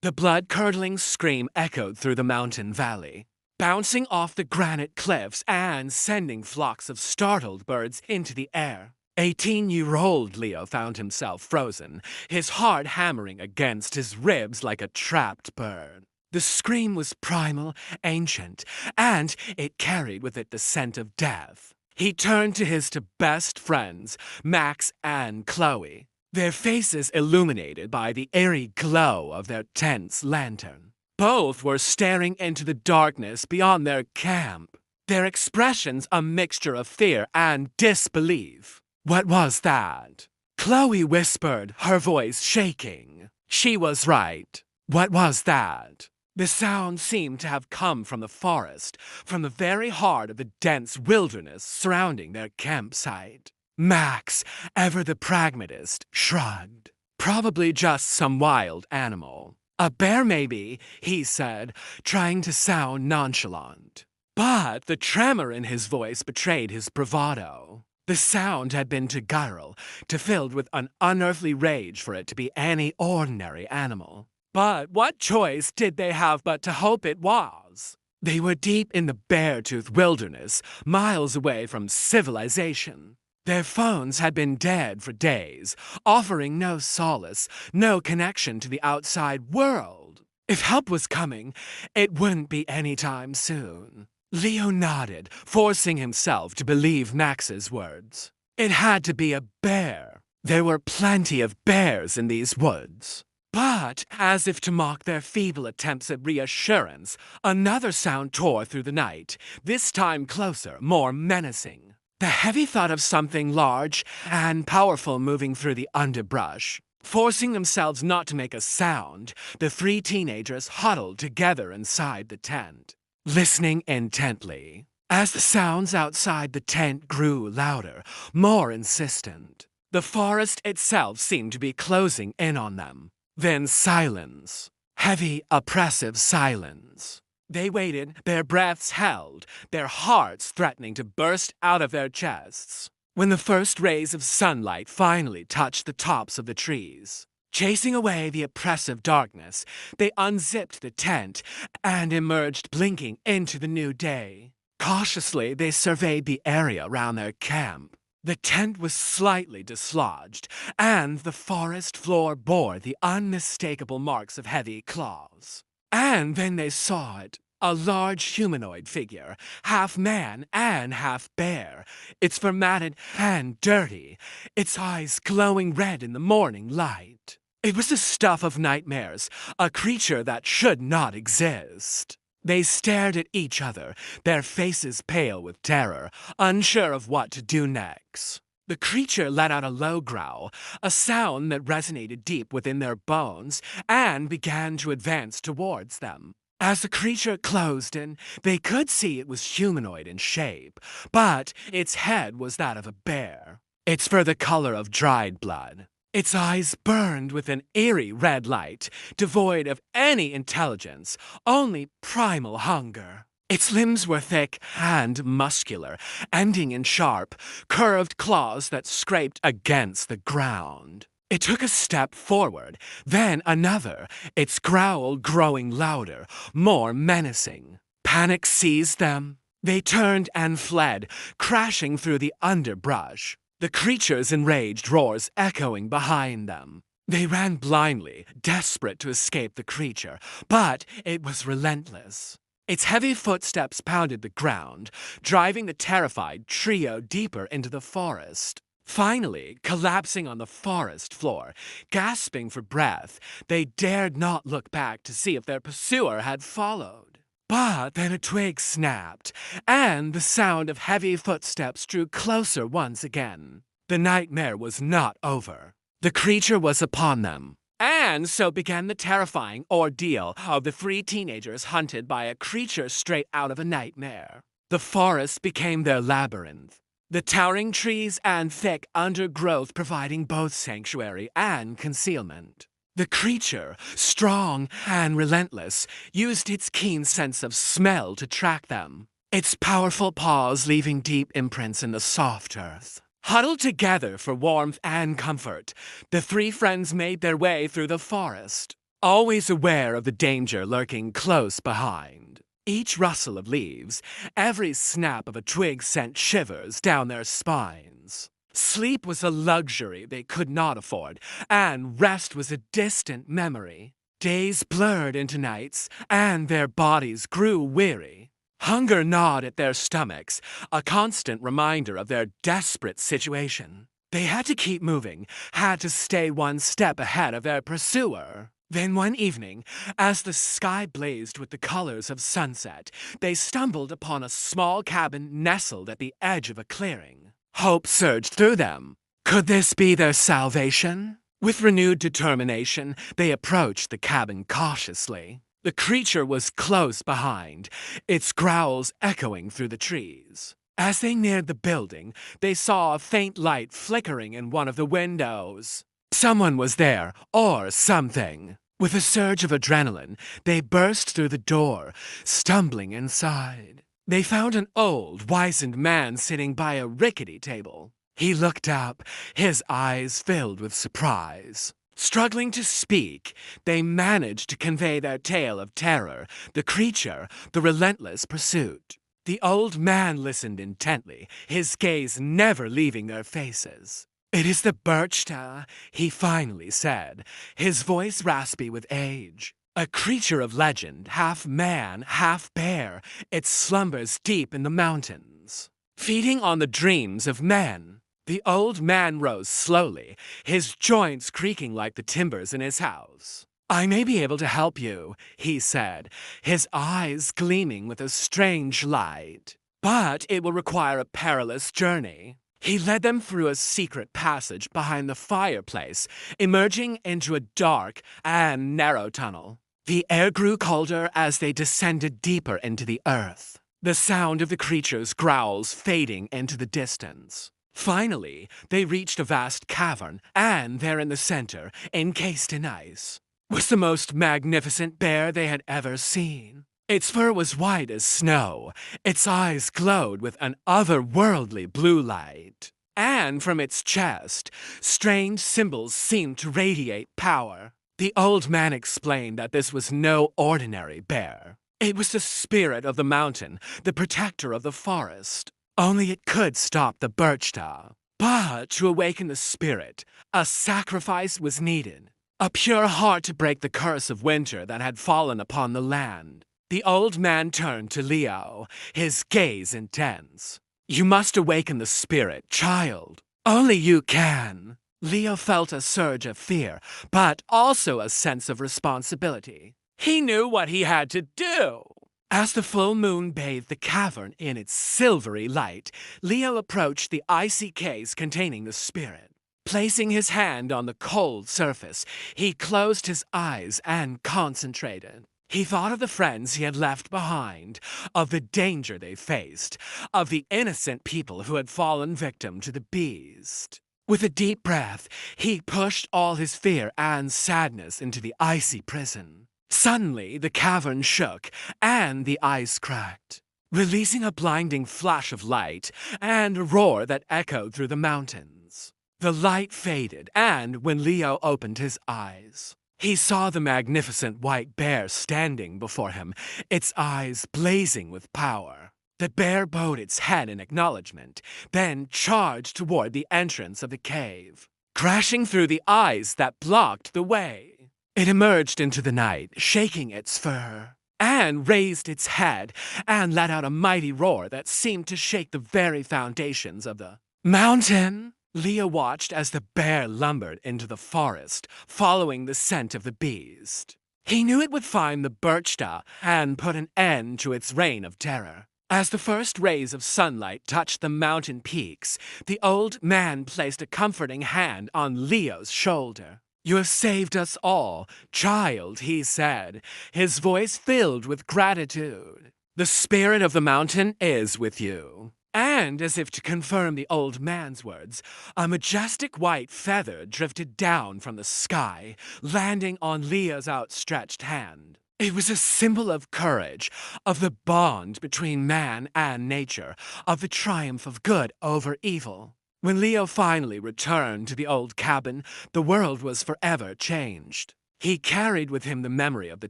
The blood-curdling scream echoed through the mountain valley, bouncing off the granite cliffs and sending flocks of startled birds into the air. 18-year-old Leo found himself frozen, his heart hammering against his ribs like a trapped bird. The scream was primal, ancient, and it carried with it the scent of death. He turned to his two best friends, Max and Chloe, their faces illuminated by the eerie glow of their tent's lantern. Both were staring into the darkness beyond their camp, their expressions a mixture of fear and disbelief. What was that? Chloe whispered, her voice shaking. She was right. What was that? The sound seemed to have come from the forest, from the very heart of the dense wilderness surrounding their campsite. Max, ever the pragmatist, shrugged. Probably just some wild animal. A bear, maybe, he said, trying to sound nonchalant. But the tremor in his voice betrayed his bravado. The sound had been too guttural, too filled with an unearthly rage for it to be any ordinary animal. But what choice did they have but to hope it was? They were deep in the bear-toothed wilderness, miles away from civilization. Their phones had been dead for days, offering no solace, no connection to the outside world. If help was coming, it wouldn't be anytime soon. Leo nodded, forcing himself to believe Max's words. It had to be a bear. There were plenty of bears in these woods. But, as if to mock their feeble attempts at reassurance, another sound tore through the night, this time closer, more menacing. The heavy thud of something large and powerful moving through the underbrush. Forcing themselves not to make a sound, the three teenagers huddled together inside the tent, listening intently. As the sounds outside the tent grew louder, more insistent, the forest itself seemed to be closing in on them. Then silence. Heavy, oppressive silence. They waited, their breaths held, their hearts threatening to burst out of their chests. When the first rays of sunlight finally touched the tops of the trees, chasing away the oppressive darkness, they unzipped the tent and emerged blinking into the new day. Cautiously, they surveyed the area around their camp. The tent was slightly dislodged, and the forest floor bore the unmistakable marks of heavy claws. And then they saw it, a large humanoid figure, half man and half bear, its fur matted and dirty, its eyes glowing red in the morning light. It was the stuff of nightmares, a creature that should not exist. They stared at each other, their faces pale with terror, unsure of what to do next. The creature let out a low growl, a sound that resonated deep within their bones, and began to advance towards them. As the creature closed in, they could see it was humanoid in shape, but its head was that of a bear, its fur the color of dried blood. Its eyes burned with an eerie red light, devoid of any intelligence, only primal hunger. Its limbs were thick and muscular, ending in sharp, curved claws that scraped against the ground. It took a step forward, then another, its growl growing louder, more menacing. Panic seized them. They turned and fled, crashing through the underbrush, the creature's enraged roars echoing behind them. They ran blindly, desperate to escape the creature, but it was relentless. Its heavy footsteps pounded the ground, driving the terrified trio deeper into the forest. Finally, collapsing on the forest floor, gasping for breath, they dared not look back to see if their pursuer had followed. But then a twig snapped, and the sound of heavy footsteps drew closer once again. The nightmare was not over. The creature was upon them. And so began the terrifying ordeal of the three teenagers hunted by a creature straight out of a nightmare. The forest became their labyrinth, the towering trees and thick undergrowth providing both sanctuary and concealment. The creature, strong and relentless, used its keen sense of smell to track them, its powerful paws leaving deep imprints in the soft earth. Huddled together for warmth and comfort, the three friends made their way through the forest. always aware of the danger lurking close behind. Each rustle of leaves, every snap of a twig sent shivers down their spines. Sleep was a luxury they could not afford, and rest was a distant memory. Days blurred into nights, and their bodies grew weary. Hunger gnawed at their stomachs, a constant reminder of their desperate situation. They had to keep moving, had to stay one step ahead of their pursuer. Then one evening, as the sky blazed with the colors of sunset, they stumbled upon a small cabin nestled at the edge of a clearing. Hope surged through them. Could this be their salvation? With renewed determination, they approached the cabin cautiously. The creature was close behind, its growls echoing through the trees. As they neared the building, they saw a faint light flickering in one of the windows. Someone was there, or something. With a surge of adrenaline, they burst through the door, stumbling inside. They found an old, wizened man sitting by a rickety table. He looked up, his eyes filled with surprise. Struggling to speak, they managed to convey their tale of terror, the creature, the relentless pursuit. The old man listened intently, his gaze never leaving their faces. "It is the birchta," he finally said, his voice raspy with age. "A creature of legend, half man, half bear, it slumbers deep in the mountains, feeding on the dreams of men." The old man rose slowly, his joints creaking like the timbers in his house. "I may be able to help you," he said, his eyes gleaming with a strange light. "But it will require a perilous journey." He led them through a secret passage behind the fireplace, emerging into a dark and narrow tunnel. The air grew colder as they descended deeper into the earth, the sound of the creature's growls fading into the distance. Finally, they reached a vast cavern, and there in the center, encased in ice, was the most magnificent bear they had ever seen. Its fur was white as snow, its eyes glowed with an otherworldly blue light, and from its chest, strange symbols seemed to radiate power. The old man explained that this was no ordinary bear. It was the spirit of the mountain, the protector of the forest. Only it could stop the birchta. But to awaken the spirit, a sacrifice was needed. A pure heart to break the curse of winter that had fallen upon the land. The old man turned to Leo, his gaze intense. "You must awaken the spirit, child. Only you can." Leo felt a surge of fear, but also a sense of responsibility. He knew what he had to do. As the full moon bathed the cavern in its silvery light, Leo approached the icy case containing the spirit. Placing his hand on the cold surface, he closed his eyes and concentrated. He thought of the friends he had left behind, of the danger they faced, of the innocent people who had fallen victim to the beast. With a deep breath, he pushed all his fear and sadness into the icy prison. Suddenly, the cavern shook, and the ice cracked, releasing a blinding flash of light and a roar that echoed through the mountains. The light faded, and when Leo opened his eyes, he saw the magnificent white bear standing before him, its eyes blazing with power. The bear bowed its head in acknowledgement, then charged toward the entrance of the cave, crashing through the eyes that blocked the way. It emerged into the night, shaking its fur, and raised its head and let out a mighty roar that seemed to shake the very foundations of the mountain. Leo watched as the bear lumbered into the forest, following the scent of the beast. He knew it would find the birchta and put an end to its reign of terror. As the first rays of sunlight touched the mountain peaks, the old man placed a comforting hand on Leo's shoulder. "You have saved us all, child," he said, his voice filled with gratitude. "The spirit of the mountain is with you." And as if to confirm the old man's words, a majestic white feather drifted down from the sky, landing on Leo's outstretched hand. It was a symbol of courage, of the bond between man and nature, of the triumph of good over evil. When Leo finally returned to the old cabin, the world was forever changed. He carried with him the memory of the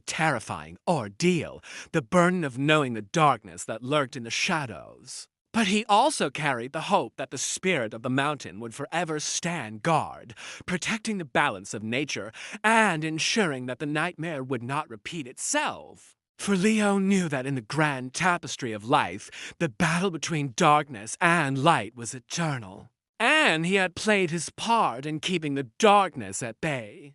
terrifying ordeal, the burden of knowing the darkness that lurked in the shadows. But he also carried the hope that the spirit of the mountain would forever stand guard, protecting the balance of nature and ensuring that the nightmare would not repeat itself. For Leo knew that in the grand tapestry of life, the battle between darkness and light was eternal. And he had played his part in keeping the darkness at bay.